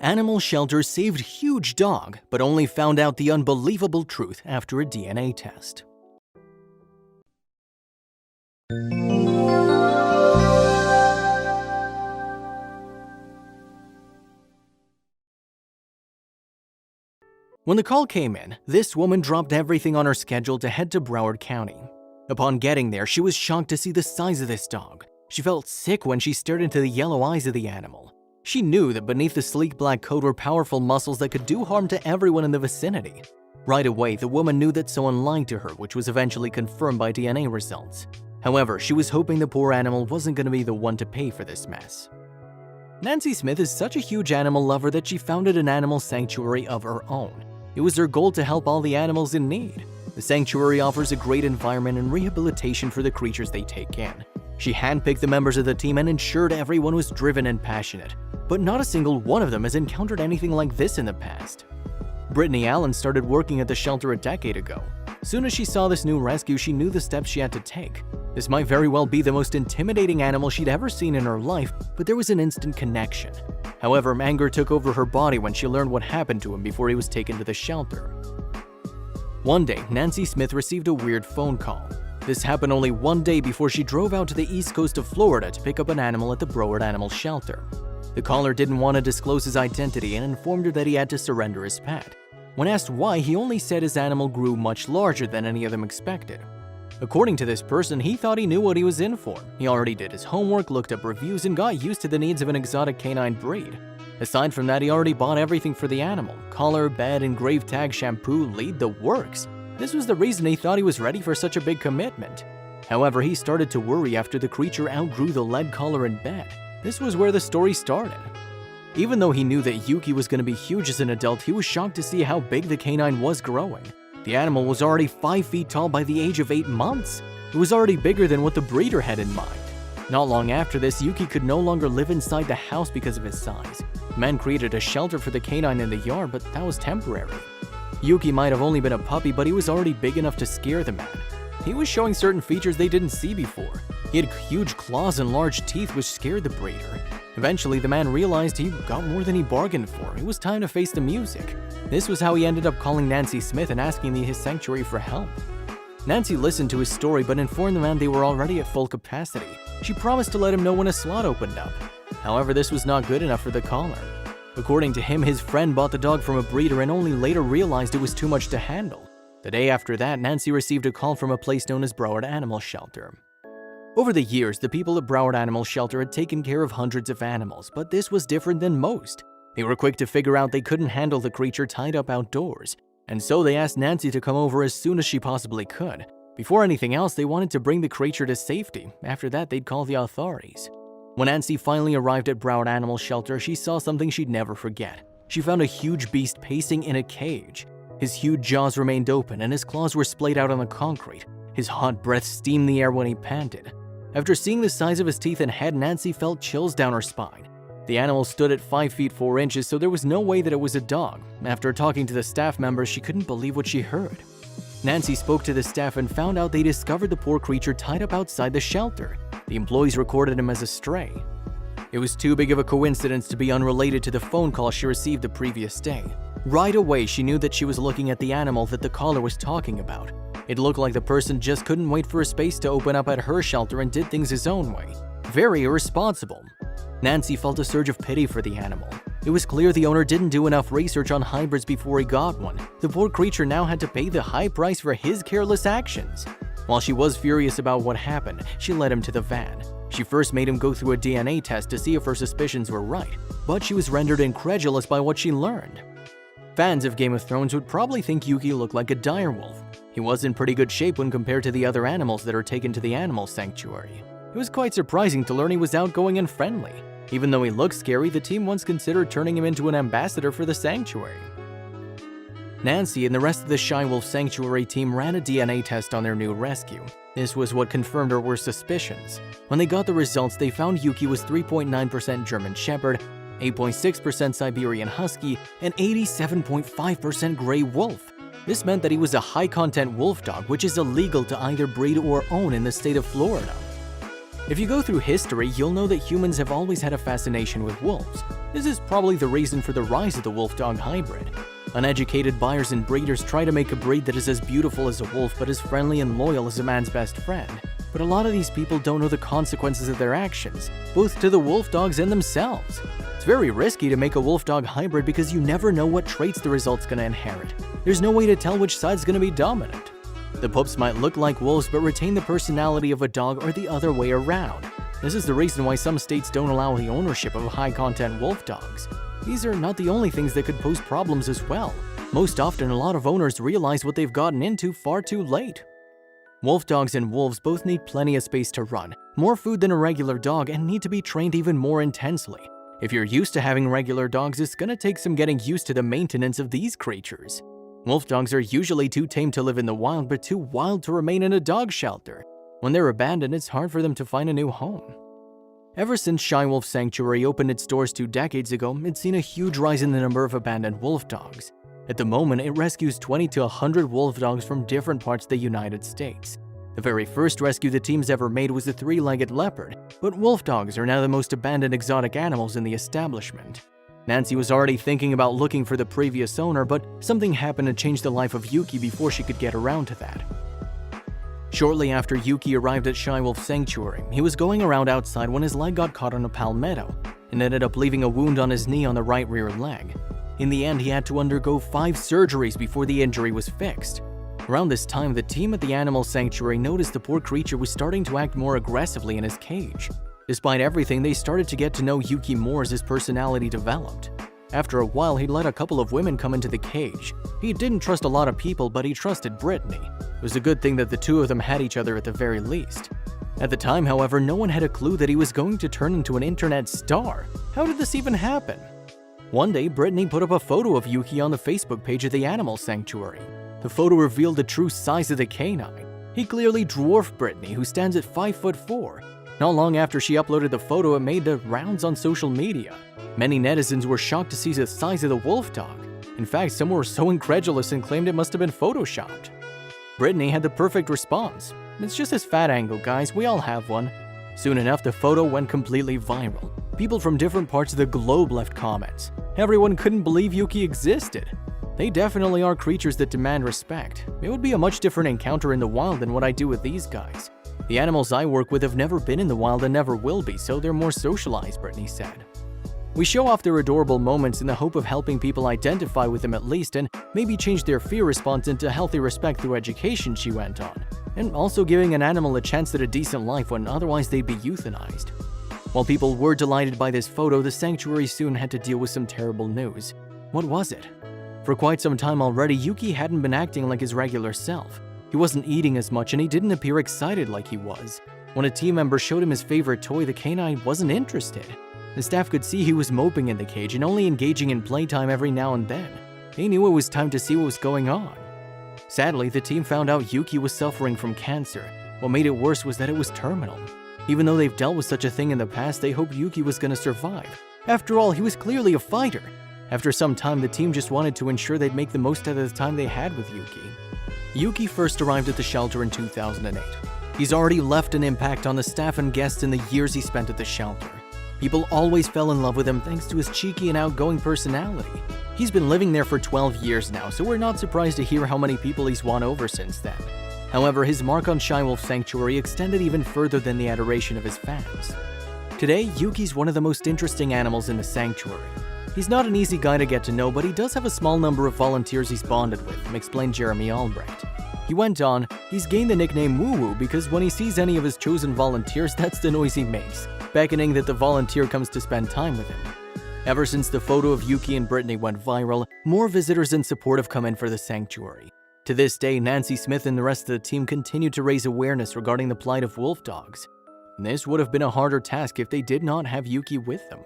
Animal shelter saved huge dog, but only found out the unbelievable truth after a DNA test. When the call came in, this woman dropped everything on her schedule to head to Broward County. Upon getting there, she was shocked to see the size of this dog. She felt sick when she stared into the yellow eyes of the animal. She knew that beneath the sleek black coat were powerful muscles that could do harm to everyone in the vicinity. Right away, the woman knew that someone lied to her, which was eventually confirmed by DNA results. However, she was hoping the poor animal wasn't going to be the one to pay for this mess. Nancy Smith is such a huge animal lover that she founded an animal sanctuary of her own. It was her goal to help all the animals in need. The sanctuary offers a great environment and rehabilitation for the creatures they take in. She handpicked the members of the team and ensured everyone was driven and passionate. But not a single one of them has encountered anything like this in the past. Brittany Allen started working at the shelter a decade ago. Soon as she saw this new rescue, she knew the steps she had to take. This might very well be the most intimidating animal she'd ever seen in her life, but there was an instant connection. However, anger took over her body when she learned what happened to him before he was taken to the shelter. One day, Nancy Smith received a weird phone call. This happened only one day before she drove out to the east coast of Florida to pick up an animal at the Broward Animal Shelter. The caller didn't want to disclose his identity and informed her that he had to surrender his pet. When asked why, he only said his animal grew much larger than any of them expected. According to this person, he thought he knew what he was in for. He already did his homework, looked up reviews, and got used to the needs of an exotic canine breed. Aside from that, he already bought everything for the animal: collar, bed, engraved tag, shampoo, lead, the works. This was the reason he thought he was ready for such a big commitment. However, he started to worry after the creature outgrew the lead collar and bed. This was where the story started. Even though he knew that Yuki was going to be huge as an adult, he was shocked to see how big the canine was growing. The animal was already 5 feet tall by the age of 8 months. It was already bigger than what the breeder had in mind. Not long after this, Yuki could no longer live inside the house because of his size. Men created a shelter for the canine in the yard, but that was temporary. Yuki might have only been a puppy, but he was already big enough to scare the man. He was showing certain features they didn't see before. He had huge claws and large teeth, which scared the breeder. Eventually, the man realized he got more than he bargained for. It was time to face the music. This was how he ended up calling Nancy Smith and asking his sanctuary for help. Nancy listened to his story but informed the man they were already at full capacity. She promised to let him know when a slot opened up. However, this was not good enough for the caller. According to him, his friend bought the dog from a breeder and only later realized it was too much to handle. The day after that, Nancy received a call from a place known as Broward Animal Shelter. Over the years, the people at Broward Animal Shelter had taken care of hundreds of animals, but this was different than most. They were quick to figure out they couldn't handle the creature tied up outdoors, and so they asked Nancy to come over as soon as she possibly could. Before anything else, they wanted to bring the creature to safety. After that, they'd call the authorities. When Nancy finally arrived at Broward Animal Shelter, she saw something she'd never forget. She found a huge beast pacing in a cage. His huge jaws remained open and his claws were splayed out on the concrete. His hot breath steamed the air when he panted. After seeing the size of his teeth and head, Nancy felt chills down her spine. The animal stood at 5 feet 4 inches, so there was no way that it was a dog. After talking to the staff members, she couldn't believe what she heard. Nancy spoke to the staff and found out they discovered the poor creature tied up outside the shelter. The employees recorded him as a stray. It was too big of a coincidence to be unrelated to the phone call she received the previous day. Right away, she knew that she was looking at the animal that the caller was talking about. It looked like the person just couldn't wait for a space to open up at her shelter and did things his own way. Very irresponsible. Nancy felt a surge of pity for the animal. It was clear the owner didn't do enough research on hybrids before he got one. The poor creature now had to pay the high price for his careless actions. While she was furious about what happened, she led him to the van. She first made him go through a DNA test to see if her suspicions were right, but she was rendered incredulous by what she learned. Fans of Game of Thrones would probably think Yuki looked like a direwolf. He was in pretty good shape when compared to the other animals that are taken to the animal sanctuary. It was quite surprising to learn he was outgoing and friendly. Even though he looked scary, the team once considered turning him into an ambassador for the sanctuary. Nancy and the rest of the Shy Wolf Sanctuary team ran a DNA test on their new rescue. This was what confirmed her worst suspicions. When they got the results, they found Yuki was 3.9% German Shepherd, 8.6% Siberian Husky, and 87.5% Gray Wolf. This meant that he was a high-content wolf dog, which is illegal to either breed or own in the state of Florida. If you go through history, you'll know that humans have always had a fascination with wolves. This is probably the reason for the rise of the wolf-dog hybrid. Uneducated buyers and breeders try to make a breed that is as beautiful as a wolf but as friendly and loyal as a man's best friend. But a lot of these people don't know the consequences of their actions, both to the wolf dogs and themselves. It's very risky to make a wolf-dog hybrid because you never know what traits the result's gonna inherit. There's no way to tell which side's gonna be dominant. The pups might look like wolves but retain the personality of a dog or the other way around. This is the reason why some states don't allow the ownership of high-content wolf dogs. These are not the only things that could pose problems as well. Most often, a lot of owners realize what they've gotten into far too late. Wolf dogs and wolves both need plenty of space to run, more food than a regular dog, and need to be trained even more intensely. If you're used to having regular dogs, it's gonna take some getting used to the maintenance of these creatures. Wolf dogs are usually too tame to live in the wild, but too wild to remain in a dog shelter. When they're abandoned, it's hard for them to find a new home. Ever since Shy Wolf Sanctuary opened its doors 2 decades ago, it's seen a huge rise in the number of abandoned wolf dogs. At the moment, it rescues 20 to 100 wolf dogs from different parts of the United States. The very first rescue the team's ever made was the 3-legged leopard, but wolf dogs are now the most abandoned exotic animals in the establishment. Nancy was already thinking about looking for the previous owner, but something happened to change the life of Yuki before she could get around to that. Shortly after Yuki arrived at Shy Wolf Sanctuary, he was going around outside when his leg got caught on a palmetto and ended up leaving a wound on his knee on the right rear leg. In the end, he had to undergo 5 surgeries before the injury was fixed. Around this time, the team at the animal sanctuary noticed the poor creature was starting to act more aggressively in his cage. Despite everything, they started to get to know Yuki more as his personality developed. After a while, he let a couple of women come into the cage. He didn't trust a lot of people, but he trusted Brittany. It was a good thing that the two of them had each other at the very least. At the time, however, no one had a clue that he was going to turn into an internet star. How did this even happen? One day, Brittany put up a photo of Yuki on the Facebook page of the animal sanctuary. The photo revealed the true size of the canine. He clearly dwarfed Brittany, who stands at 5'4". Not long after she uploaded the photo, it made the rounds on social media. Many netizens were shocked to see the size of the wolf dog. In fact, some were so incredulous and claimed it must have been photoshopped. Brittany had the perfect response. "It's just his fat angle, guys, we all have one." Soon enough, the photo went completely viral. People from different parts of the globe left comments. Everyone couldn't believe Yuki existed. They definitely are creatures that demand respect. It would be a much different encounter in the wild than what I do with these guys. The animals I work with have never been in the wild and never will be, so they're more socialized, Brittany said. We show off their adorable moments in the hope of helping people identify with them at least and maybe change their fear response into healthy respect through education, she went on, and also giving an animal a chance at a decent life when otherwise they'd be euthanized. While people were delighted by this photo, the sanctuary soon had to deal with some terrible news. What was it? For quite some time already, Yuki hadn't been acting like his regular self. He wasn't eating as much and he didn't appear excited like he was. When a team member showed him his favorite toy, the canine wasn't interested. The staff could see he was moping in the cage and only engaging in playtime every now and then. They knew it was time to see what was going on. Sadly, the team found out Yuki was suffering from cancer. What made it worse was that it was terminal. Even though they've dealt with such a thing in the past, they hoped Yuki was going to survive. After all, he was clearly a fighter. After some time, the team just wanted to ensure they'd make the most out of the time they had with Yuki. Yuki first arrived at the shelter in 2008. He's already left an impact on the staff and guests in the years he spent at the shelter. People always fell in love with him thanks to his cheeky and outgoing personality. He's been living there for 12 years now, so we're not surprised to hear how many people he's won over since then. However, his mark on Shy Wolf Sanctuary extended even further than the adoration of his fans. Today, Yuki's one of the most interesting animals in the sanctuary. He's not an easy guy to get to know, but he does have a small number of volunteers he's bonded with, explained Jeremy Albrecht. He went on, he's gained the nickname Woo Woo because when he sees any of his chosen volunteers, that's the noise he makes, beckoning that the volunteer comes to spend time with him. Ever since the photo of Yuki and Brittany went viral, more visitors and support have come in for the sanctuary. To this day, Nancy Smith and the rest of the team continue to raise awareness regarding the plight of wolf dogs. This would have been a harder task if they did not have Yuki with them.